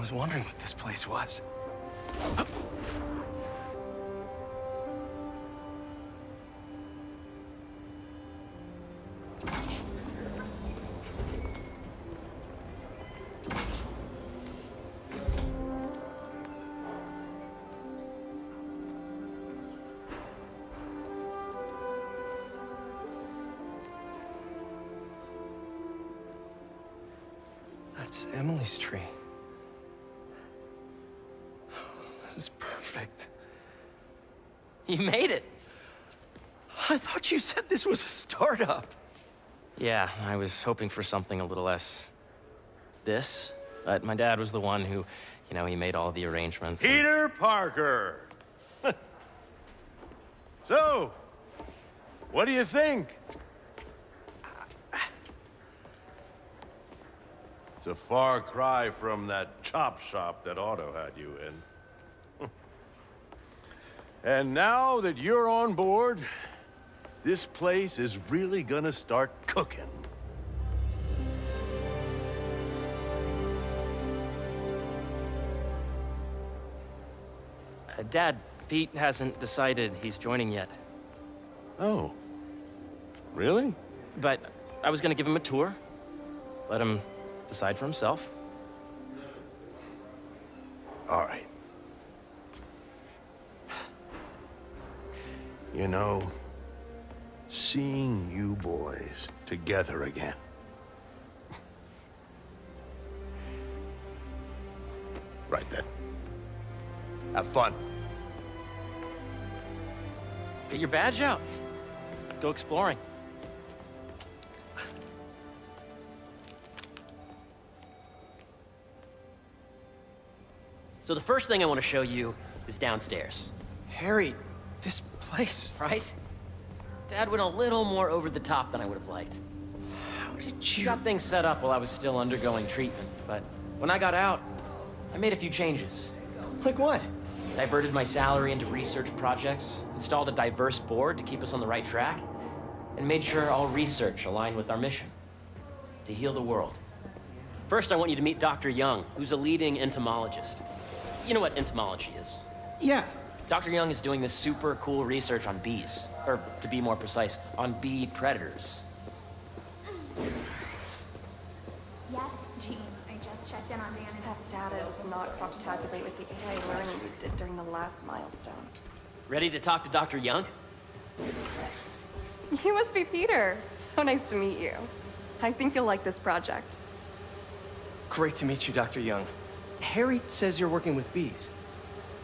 was wondering what this place was. That's Emily's tree. This is perfect. You made it! I thought you said this was a startup. Yeah, I was hoping for something a little less... this. But my dad was the one who, he made all the arrangements. Peter Parker! So, what do you think? It's a far cry from that chop shop that Otto had you in. And now that you're on board, this place is really gonna start cooking. Dad, Pete hasn't decided he's joining yet. Oh. Really? But I was gonna give him a tour. Let him decide for himself. All right. You know, seeing you boys together again. Right then. Have fun. Get your badge out. Let's go exploring. So the first thing I want to show you is downstairs. Harry, this place... Right? Dad went a little more over the top than I would have liked. How did He you... got things set up while I was still undergoing treatment, but when I got out, I made a few changes. Like what? Diverted my salary into research projects, installed a diverse board to keep us on the right track, and made sure all research aligned with our mission, to heal the world. First, I want you to meet Dr. Young, who's a leading entomologist. You know what entomology is? Yeah. Dr. Young is doing this super cool research on bees, or to be more precise, on bee predators. Yes, Jean. I just checked in on Dan and That data does not cross-tabulate with the AI learning we did during the last milestone. Ready to talk to Dr. Young? You must be Peter. So nice to meet you. I think you'll like this project. Great to meet you, Dr. Young. Harry says you're working with bees.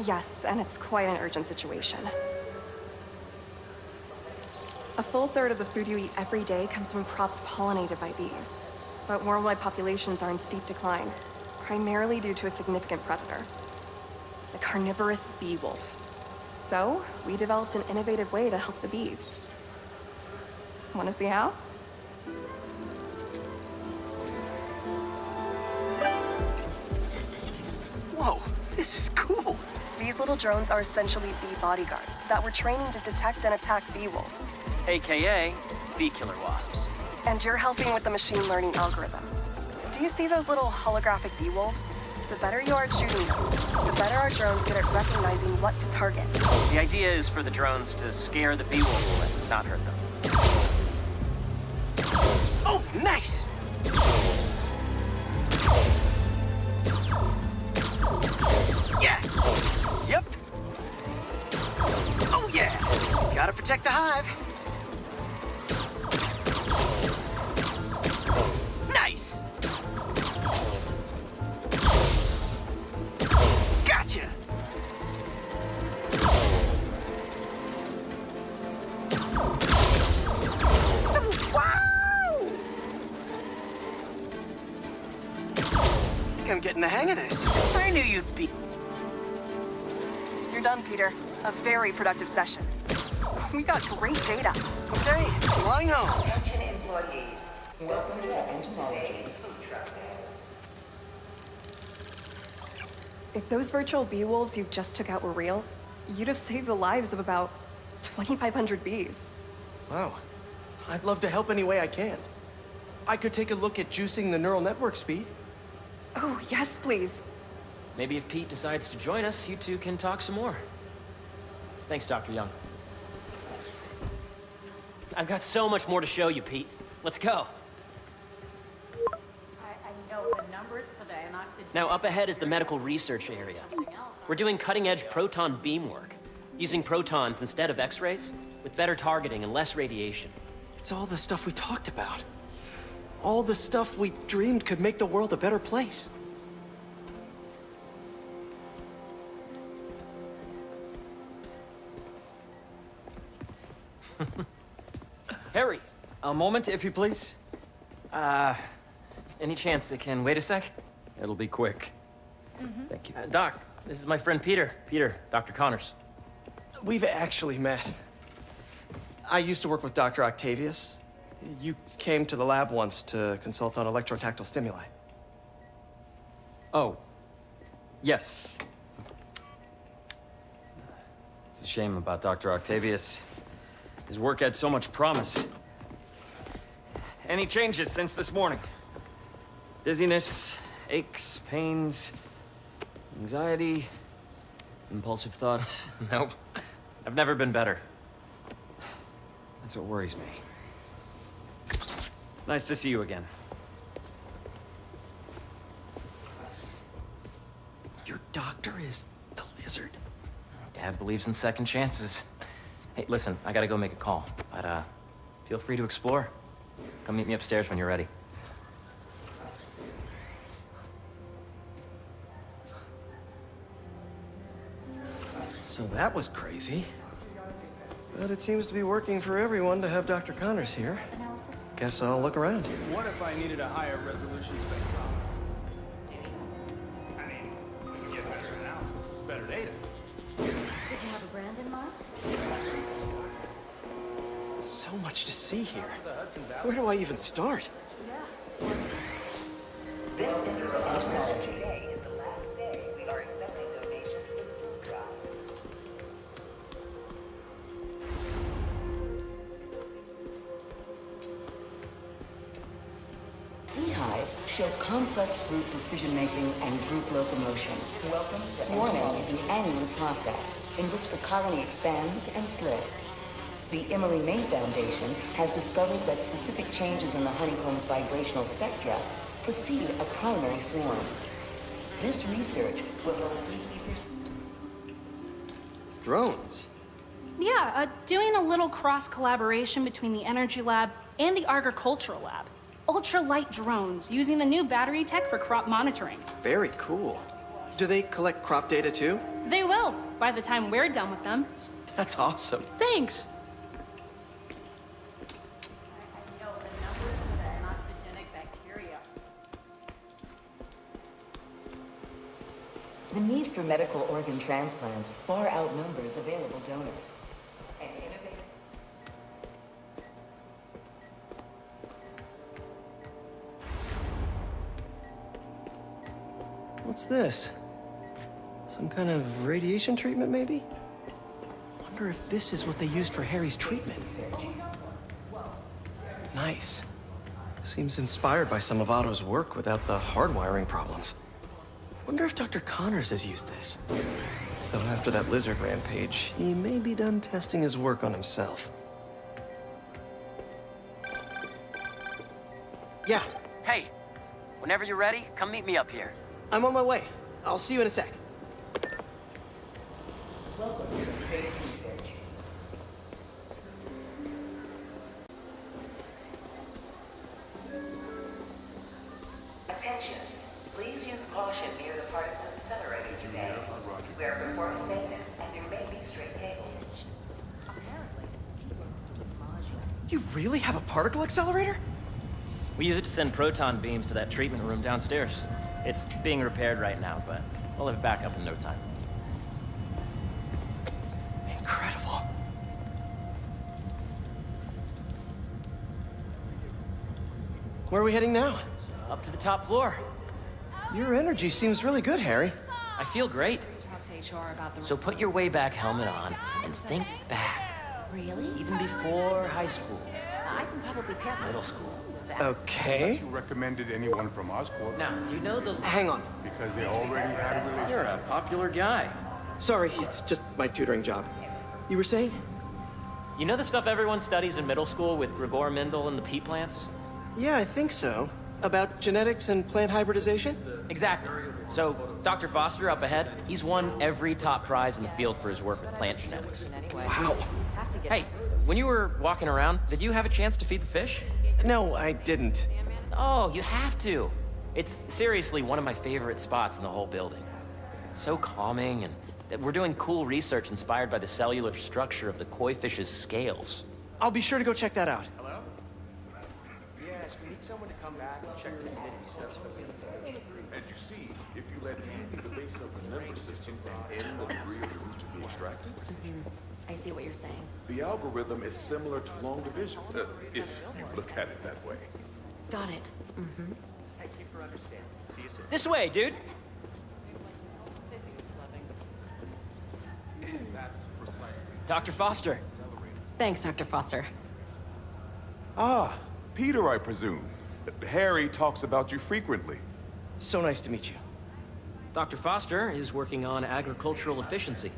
Yes, and it's quite an urgent situation. A full third of the food you eat every day comes from crops pollinated by bees. But worldwide populations are in steep decline, primarily due to a significant predator, the carnivorous bee wolf. So, we developed an innovative way to help the bees. Want to see how? Whoa, this is cool. These little drones are essentially bee bodyguards that we're training to detect and attack bee wolves. AKA bee killer wasps. And you're helping with the machine learning algorithm. Do you see those little holographic bee wolves? The better you are at shooting those, the better our drones get at recognizing what to target. The idea is for the drones to scare the bee wolf and not hurt them. Oh, nice! Yes! Yep! Oh, yeah! Gotta protect the hive. Nice! Gotcha! Wow! I think I'm getting the hang of this. I knew you'd be... You're done, Peter. A very productive session. We got great data. Okay, flying home. Attention employees. Welcome to entomology food truck. If those virtual bee wolves you just took out were real, you'd have saved the lives of about 2,500 bees. Wow. I'd love to help any way I can. I could take a look at juicing the neural network speed. Oh, yes, please. maybe if Pete decides to join us, you two can talk some more. Thanks, Dr. Young. I've got so much more to show you, Pete. Let's go. I know the numbers, but I am not the... Now, up ahead is the medical research area. We're doing cutting-edge proton beam work, using protons instead of X-rays, with better targeting and less radiation. It's all the stuff we talked about. All the stuff we dreamed could make the world a better place. Harry, a moment, if you please. Any chance it can wait a sec? It'll be quick. Thank you. Doc, this is my friend Peter. Peter, Dr. Connors. We've actually met. I used to work with Dr. Octavius. You came to the lab once to consult on electrotactile stimuli. Oh. Yes. It's a shame about Dr. Octavius. His work had so much promise. Any changes since this morning? Dizziness, aches, pains, anxiety, impulsive thoughts? Nope. I've never been better. That's what worries me. Nice to see you again. Your doctor is the lizard. Dad believes in second chances. Hey, listen, I gotta go make a call, but feel free to explore. Come meet me upstairs when you're ready. So that was crazy. But it seems to be working for everyone to have Dr. Connors here. Guess I'll look around. What if I needed a higher resolution spectrum? I mean, we could get better analysis, better data. Did you have a brand in mind? So much to see here. Where do I even start? This Center of Entomology Day is the last day we are accepting donations for the food drive. Beehives show complex group decision-making and group locomotion. Swarming is an annual process in which the colony expands and splits. The Emily May Foundation has discovered that specific changes in the honeycomb's vibrational spectra precede a primary swarm. This research will help beekeepers. Drones. Yeah, doing a little cross-collaboration between the Energy Lab and the Agricultural Lab. Ultralight drones, using the new battery tech for crop monitoring. Very cool. Do they collect crop data too? They will, by the time we're done with them. That's awesome. Thanks. I know the numbers, but I am not the genetic bacteria. The need for medical organ transplants far outnumbers available donors. An innovative. What's this? Some kind of radiation treatment, maybe? Wonder if this is what they used for Harry's treatment. Nice. Seems inspired by some of Otto's work without the hardwiring problems. Wonder if Dr. Connors has used this. Though after that lizard rampage, he may be done testing his work on himself. Yeah, Hey, whenever you're ready, come meet me up here. I'm on my way. I'll see you in a sec. Welcome to Space Research. Attention. Please use caution near the particle accelerator today. We are performing maintenance and there may be stray cables. You really have a particle accelerator? We use it to send proton beams to that treatment room downstairs. It's being repaired right now, but we'll have it back up in no time. Incredible. Where are we heading now? Up to the top floor. Your energy seems really good, Harry. I feel great. So put your way back helmet on and think back. Really? Even before high school. I can probably pass Middle school. Okay. You recommended anyone from Oscorp Now, do you know the... Hang on. because they already had a relationship. You're a popular guy. Sorry, it's just my tutoring job. You were saying? You know the stuff everyone studies in middle school with Gregor Mendel and the pea plants? Yeah, I think so. About genetics and plant hybridization? Exactly. So, Dr. Foster up ahead, he's won every top prize in the field for his work with plant genetics. Wow. Hey, when you were walking around, did you have a chance to feed the fish? No, I didn't. Oh, you have to. It's seriously one of my favorite spots in the whole building. So calming, and we're doing cool research inspired by the cellular structure of the koi fish's scales. I'll be sure to go check that out. Hello? Yes, we need someone to come back and check the humidity sensors. And you see, if you let E be the base of the nervous system and N the degree of food to be extracted, I see what you're saying. the algorithm is similar to long division, if you look at it that way. Got it. This way, dude. Dr. Foster. Thanks, Dr. Foster. Ah, Peter, I presume. Harry talks about you frequently. So nice to meet you. Dr. Foster is working on agricultural efficiency.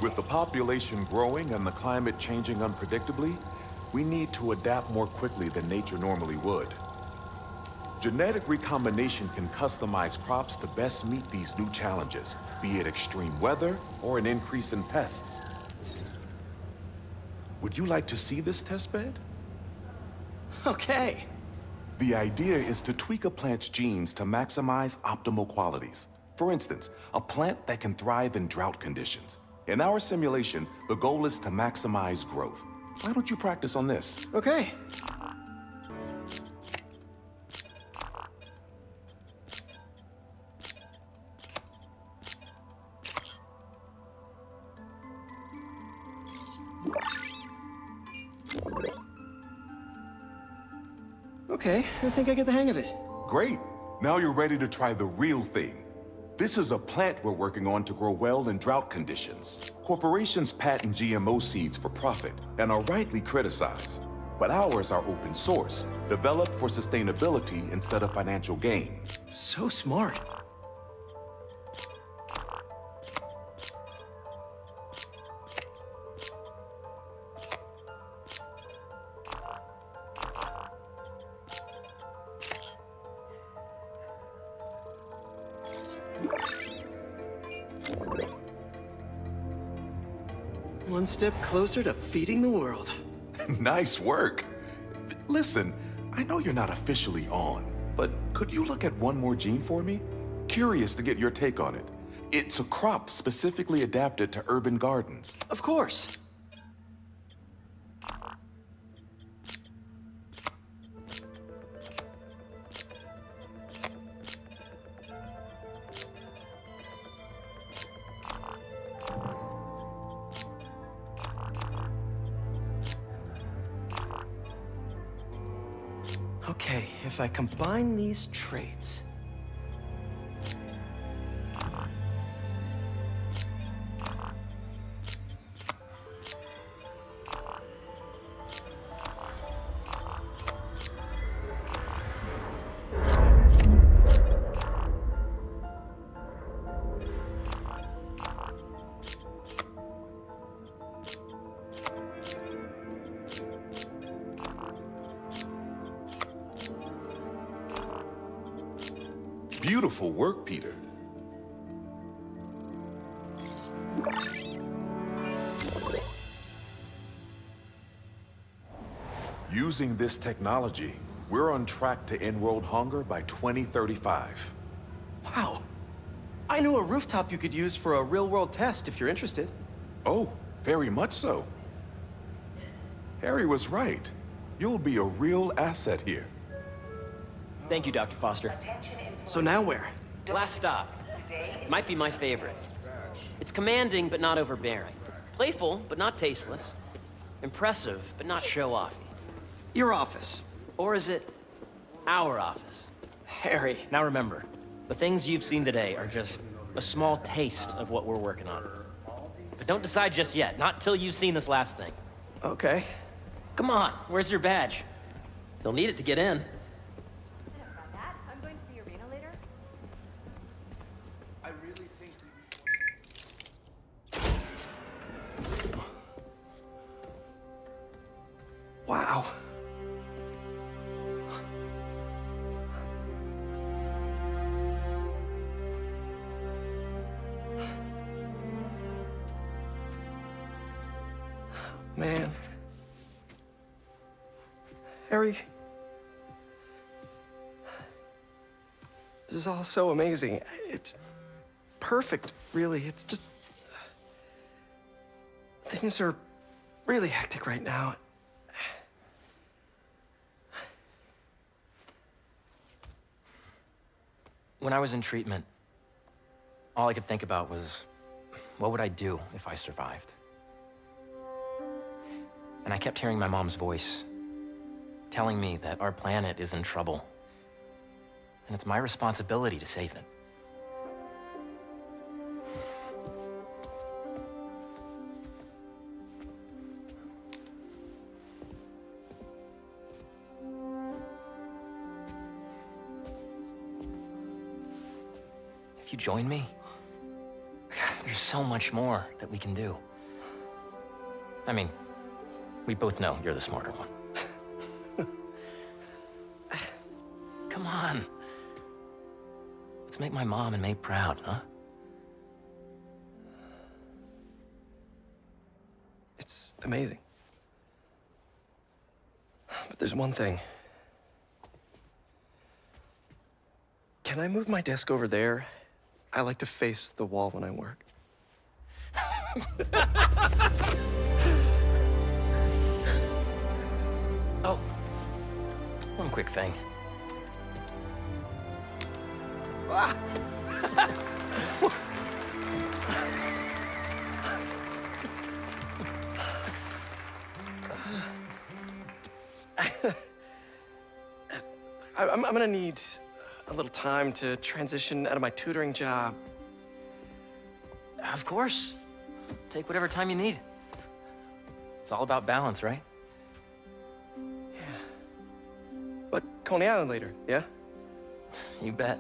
With the population growing and the climate changing unpredictably, we need to adapt more quickly than nature normally would. Genetic recombination can customize crops to best meet these new challenges, be it extreme weather or an increase in pests. Would you like to see this testbed? Okay. The idea is to tweak a plant's genes to maximize optimal qualities. For instance, a plant that can thrive in drought conditions. In our simulation, the goal is to maximize growth. Why don't you practice on this? Okay. Okay, I think I get the hang of it. Great. Now you're ready to try the real thing. This is a plant we're working on to grow well in drought conditions. Corporations patent GMO seeds for profit and are rightly criticized. But ours are open source, developed for sustainability instead of financial gain. So smart. One step closer to feeding the world. Nice work. Listen, I know you're not officially on, but could you look at one more gene for me? Curious to get your take on it. It's a crop specifically adapted to urban gardens. Of course. Okay, if I combine these traits... Beautiful work, Peter. Using this technology, we're on track to end world hunger by 2035. Wow. I know a rooftop you could use for a real-world test if you're interested. Oh, very much so. Harry was right. You'll be a real asset here. Thank you, Dr. Foster. So now where? Last stop. Might be my favorite. It's commanding, but not overbearing. Playful, but not tasteless. Impressive, but not show-offy. Your office. Or is it our office? Harry. Now remember, the things you've seen today are just a small taste of what we're working on. But don't decide just yet, not till you've seen this last thing. Okay. Come on, where's your badge? You'll need it to get in. I know about that. I'm going to the arena later. I really think Wow. Man. Harry. This is all so amazing. It's perfect, really. It's just... Things are really hectic right now. When I was in treatment, all I could think about was, what would I do if I survived? And I kept hearing my mom's voice, telling me that our planet is in trouble, and it's my responsibility to save it. If you join me, there's so much more that we can do. I mean, we both know you're the smarter one. Come on. Let's make my mom and May proud, huh? It's amazing. But there's one thing. Can I move my desk over there? I like to face the wall when I work. Oh, one quick thing. Ah. I'm gonna need a little time to transition out of my tutoring job. Of course. Take whatever time you need. It's all about balance, right? But Coney Island later, yeah? You bet.